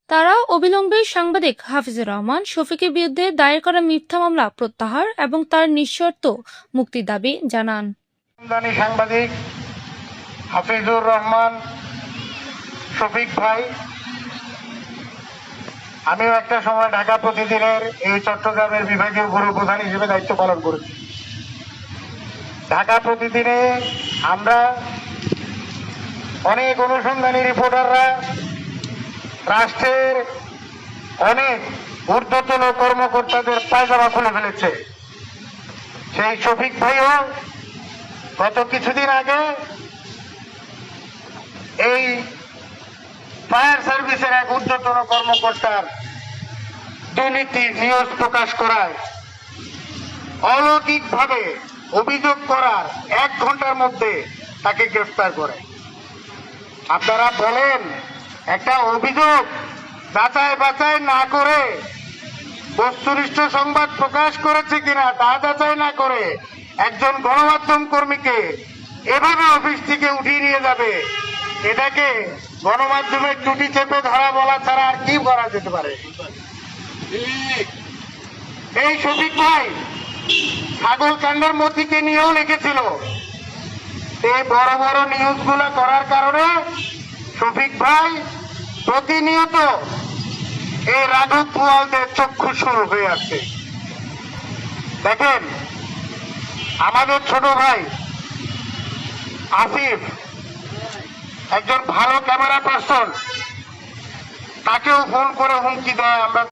তারা অবিলম্বে সাংবাদিক হাফিজুর রহমান শফিকের বিরুদ্ধে দায়ের করা মিথ্যা মামলা প্রত্যাহার এবং তার নিঃশর্ত মুক্তির দাবি জানান। সাংবাদিক হাফিজুর রহমান শফিক ভাই, আমিও একটা সময় ঢাকা প্রতিদিনের এই চট্টগ্রামের বিভাগীয় ব্যুরো প্রধান হিসেবে দায়িত্ব পালন করেছি। ঢাকা প্রতিদিনে আমরা অনেক অনুসন্ধানী রিপোর্টাররা রাষ্ট্রের অনেক ঊর্ধ্বতন কর্মকর্তাদের পায়জামা খুলে ফেলেছে। সেই শফিক ভাইও গত কিছুদিন আগে এই ফায়ার সার্ভিসের এক ঊর্ধ্বতন কর্মকর্তার দুর্নীতির নিউজ প্রকাশ করায় অলৌকিকভাবে অভিযোগ করার 1 ঘন্টার মধ্যে তাকে গ্রেফতার করে। আপনারা বলেন, একটা অভিযোগ যাচাই বাছাই না করে বস্তুনিষ্ঠ সংবাদ প্রকাশ করেছে কিনা তা যাচাই না করে একজন গণমাধ্যম কর্মীকে এভাবে অফিস থেকে উঠিয়ে নিয়ে যাবে, এটাকে গণমাধ্যমের টুটি চেপে ধরা বলা ছাড়া আর কি করা যেতে পারে? এই শফিক ভাই ছাগল কাণ্ডের মতিকে নিয়েও লিখেছিল। এই বড় বড় নিউজ গুলা করার কারণে শফিক ভাই প্রতিনিয়ত এই রাঘব পুয়ালদের চক্ষু শুরু হয়ে আছে। দেখেন, আমাদের ছোট ভাই আসিফ একজন ভালো ক্যামেরা পার্সন, তাকেও ফোন করে হুমকি দেয়। আমরা